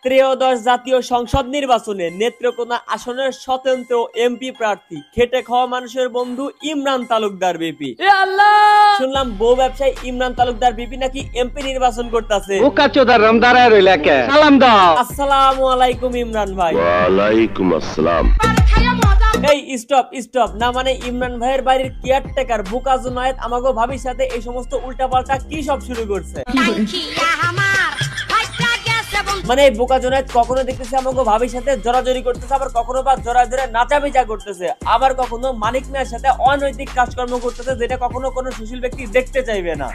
ত্রয়োদশ জাতীয় সংসদ নির্বাচনে নেত্রকোনা আসনের স্বতন্ত্র এমপি প্রার্থী খেটে খাওয়া মানুষের বন্ধু ইমরান তালুকদার বিপি। শুনলাম বউ ব্যবসায়ী ইমরান তালুকদার বিপি নাকি এমপি নির্বাচন করতেছে। আসসালামু আলাইকুম ইমরান ভাই। ওয়ালাইকুম আসসালাম। এই স্টপ না, মানে ইমরান ভাইয়ের বাড়ির কেয়ারটেকার বুকা জুনায়েদ আমাগো ভাবির সাথে এই সমস্ত উল্টাপাল্টা কি সব শুরু করছে? মানে এই বোকা জোনায়েদ কখনো দেখতেছে আমাকে ভাবির সাথে জড়াজড়ি করতেছে, আবার কখনো বা জড়ায় ধরে নাচাবিচা করতেছে, আবার কখনো মানিক মিয়ার সাথে অনৈতিক কাজকর্ম করতেছে, যেটা কখনো কোনো সুশীল ব্যক্তি দেখতে চাইবে না।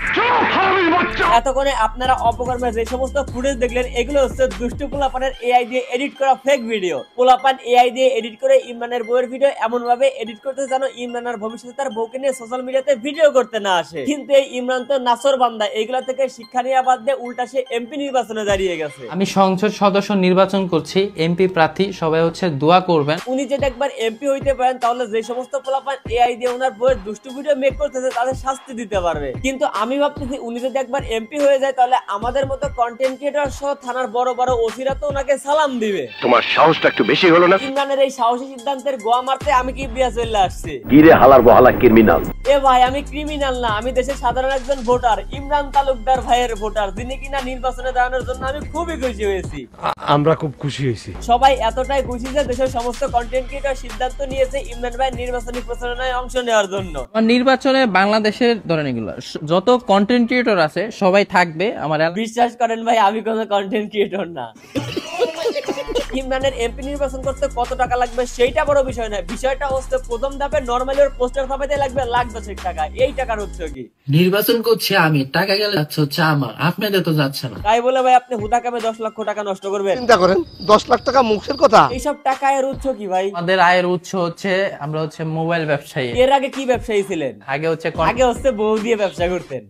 এতক্ষণে আপনারা অপকর্মে যে সমস্ত ফুটেজ দেখলেন এগুলো হচ্ছে দুষ্টু পোলাপানের এআই দিয়ে এডিট করা ফেক ভিডিও। পোলাপান এআই দিয়ে এডিট করে ইমরানের বউয়ের ভিডিও এমন ভাবে এডিট করতে যেন ইমরানের ভবিষ্যতে তার বউকে নিয়ে সোশ্যাল মিডিয়াতে ভিডিও করতে না আসে। কিন্তু এই ইমরান তো নাসর বান্দা, এইগুলা থেকে শিক্ষা নিয়ে বাদ দিয়ে উল্টা সে এমপি নির্বাচনে দাঁড়িয়ে গেছে। আমি সংসদ সদস্য নির্বাচন করছি, এমপি প্রার্থী, সবাই হচ্ছে দোয়া করবেন। উনি যদি একবার এমপি হইতে পারেন তাহলে যে সমস্ত পোলাপান এআই দিয়ে ওনার বইয়ের দুষ্টু ভিডিও মেক করতেছে তাদের শাস্তি দিতে পারবে। কিন্তু আমি ভাবতেছি উনি যদি একবার এমপি হয়ে যায় তাহলে আমাদের মতো কন্টেন্ট ক্রিয়েটর সহ থানার বড় বড় ওসিরা তো ওনাকে সালাম দিবে। তোমার সাহসটা একটু বেশি হলো না? ইমরানের এই সাহসী সিদ্ধান্তের গোয়া মারতে আমি কি বিয়া চলে আসছি? গিরে হালার বহালা ক্রিমিনাল। এ ভাই, আমি ক্রিমিনাল না, আমি দেশের সাধারণ একজন ভোটার, ইমরান তালুকদার ভাইয়ের ভোটার, যিনি কিনা নির্বাচনে দাঁড়ানোর জন্য আমি খুবই খুশি হয়েছি। আমরা খুব খুশি হয়েছি। সবাই এতটাই খুশি যে দেশের সমস্ত কন্টেন্ট ক্রিয়েটর সিদ্ধান্ত নিয়েছে ইমরান ভাই নির্বাচনী প্রচারণায় অংশ নেওয়ার জন্য। নির্বাচনে বাংলাদেশের ধরেন এগুলো যত কন্টেন্ট ক্রিয়েটর আছে সবাই থাকবে। আমার বিশ্বাস করেন ভাই, আমি কোনো কন্টেন্ট ক্রিয়েটর না। ইমরানের এমপি নির্বাচন করতে কত টাকা লাগবে সেইটা বড় বিষয় নয়, বিষয়টা হচ্ছে প্রথম ধাপে নরমালি ওর পোস্টার ছাপাইতে লাগবে $1,10,000 টাকা। এই টাকার হচ্ছে কি? নির্বাচন করছি আমি, টাকা গেলে যাচ্ছে হচ্ছে আমার, আপনাদের তো যাচ্ছে না। তাই বলে ভাই আপনি হুদা কামে 10 লক্ষ টাকা নষ্ট করবেন? চিন্তা করেন, 10 লাখ টাকা মুখের কথা। এইসব টাকা এর উৎস কি ভাই? আমাদের আয়ের উৎস হচ্ছে আমরা হচ্ছে মোবাইল ব্যবসায়ী। এর আগে কি ব্যবসায়ী ছিলেন? আগে হচ্ছে বউ দিয়ে ব্যবসা করতেন।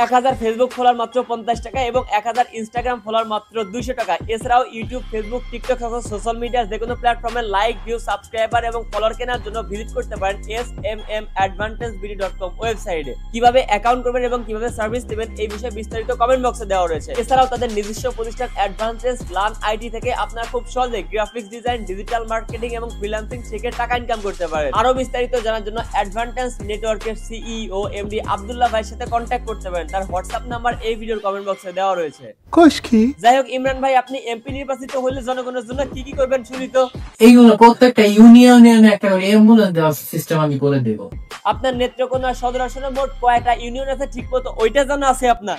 1000 ফেসবুক ফলোয়ার মাত্র 50 টাকা এবং 1000 ইনস্টাগ্রাম ফলোয়ার মাত্র 200 টাকা। এছাড়াও ইউটিউব, ফেসবুক, টিকটক সহ সোশ্যাল মিডিয়া যে কোনো প্ল্যাটফর্মে লাইক, ভিউ, সাবস্ক্রাইবার এবং ফলোয়ার কেনার জন্য ভিজিট করতে পারেন smmmadvantagebd.com ওয়েবসাইটে। কিভাবে অ্যাকাউন্ট করবেন এবং কিভাবে সার্ভিস দিবেন এই বিষয়ে বিস্তারিত কমেন্ট বক্সে দেওয়া রয়েছে। এছাড়াও তাদের নিজস্ব প্রতিষ্ঠান অ্যাডভান্টেজ লার্ন আইটি থেকে আপনারা খুব সহজে গ্রাফিক্স ডিজাইন, ডিজিটাল মার্কেটিং এবং ফ্রিল্যান্সিং শিখে টাকা ইনকাম করতে পারেন। আরো বিস্তারিত জানার জন্য অ্যাডভান্টেজ নেটওয়ার্কের সিইও এমডি আব্দুল্লাহ ভাইয়ের সাথে কন্ট্যাক্ট করতে পারেন। তার হোয়াটসঅ্যাপ নাম্বার এই ভিডিওর কমেন্ট বক্সে দেওয়া রয়েছে। যাই হোক ইমরান ভাই, আপনি এমপি নির্বাচিত হলে জনগণের জন্য কি কি করবেন শুনি তো। এইগুলো প্রত্যেকটা ইউনিয়নে একটা অ্যাম্বুলেন্স দেওয়ার সিস্টেম আমি করে দেব। আপনার নেত্রকোনা সদর আসনে মোট কয়টা ইউনিয়ন আছে ঠিক মতো ওইটা জানা আছে আপনার?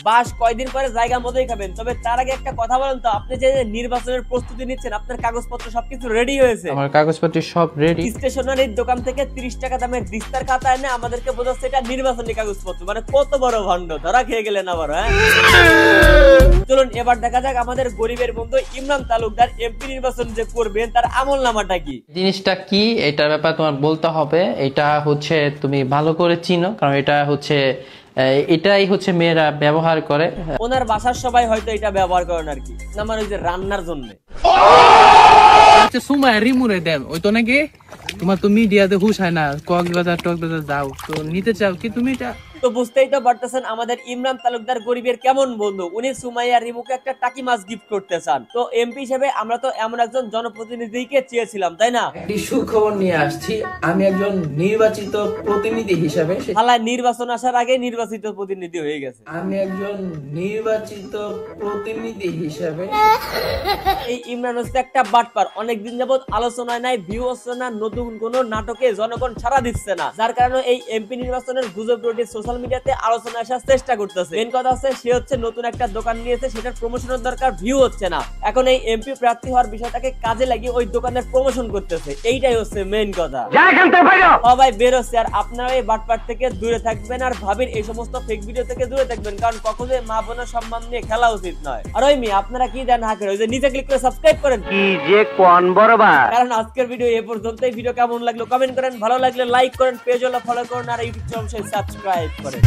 বাস কয়দিন পরে জায়গা মতোই খাবেন। তবে তার আগে একটা কথা বলেন তো, আপনি যে নির্বাচনের প্রস্তুতি নিচ্ছেন আপনার কাগজপত্র সবকিছু রেডি হয়েছে? আমার কাগজপত্র সব রেডি। স্টেশনারির দোকান থেকে 30 টাকা দামের দিস্তার খাতা এনে আমাদেরকে বোঝাচ্ছে এটা নির্বাচনী কাগজপত্র। মানে কত বড় ভণ্ড, ধরা খেয়ে গেলেন আবার। হ্যাঁ, চলুন এবার দেখা যাক আমাদের গরিবের বন্ধু ইমরান তালুকদার এমপি নির্বাচন যে করবেন তার আমলনামাটা কি। জিনিসটা কি এটার ব্যাপারে তোমার বলতে হবে। এটা হচ্ছে তুমি ভালো করে চিনো, কারণ এটা হচ্ছে এটাই হচ্ছে মেয়েরা ব্যবহার করে। ওনার বাসার সবাই হয়তো এটা ব্যবহার করেন আর কি, না মানে ওই যে রান্নার জন্য। সুমায় রিমুরে দেন ওই তো নাকি তোমার তো মিডিয়াতে হুশ হয় না, কক্সবাজার টকবাজার যাও তো নিতে চাও কি তুমি? এটা তো বুঝতেই তো পারতেছেন আমাদের ইমরান তালুকদার গরিবের কেমন বন্ধু। উনি সুমাইয়া রিমুকে একটা টাকি মাছ গিফট করতে চান। তো এমপি হিসেবে আমরা তো এমন একজন জনপ্রতিনিধিকে চেয়েছিলাম, তাই না? একটি সুখবর নিয়ে আসছি, আমি একজন নির্বাচিত প্রতিনিধি হিসাবে। হালায় নির্বাচন আসার আগে নির্বাচিত প্রতিনিধি হয়ে গেছে। আমি একজন নির্বাচিত প্রতিনিধি হিসাবে। এই ইমরান হচ্ছে একটা বাটপার, অনেকদিন যাবত আলোচনায় নাই, ভিউ হচ্ছে না, নতুন কোন নাটকে জনগণ সাড়া দিচ্ছে না, যার কারণে এই এমপি নির্বাচনের গুজব রোডে সোশ্যাল মিডিয়াতে আলোচনা আসার চেষ্টা করতেছে। মেন কথা হচ্ছে সে হচ্ছে নতুন একটা দোকান নিয়েছে, সেটার প্রমোশনের দরকার, ভিউ হচ্ছে না। এখন এই এমপি প্রার্থী হওয়ার বিষয়টাকে কাজে লাগিয়ে ওই দোকানের প্রমোশন করতেছে, এইটাই হচ্ছে মেন কথা। সবাই বের হচ্ছে, আর আপনারা এই বাটপার থেকে দূরে থাকবেন আর ভাবির এই সমস্ত ফেক ভিডিও থেকে দূরে থাকবেন, কারণ কখনোই মা বোনের সম্মান নিয়ে খেলা উচিত নয়। আর ওই মেয়ে আপনারা কি দেন হাঁকের, ওই যে নিচে ক্লিক করে সাবস্ক্রাইব করেন। কি যে কোন বরাবর। কারণ আজকের ভিডিও এ পর্যন্তই। ভিডিও কেমন লাগলো কমেন্ট করেন, ভালো লাগলে লাইক করেন, পেজ হলো ফলো করুন আর ইউটিউব চ্যানেল সাবস্ক্রাইব করেন।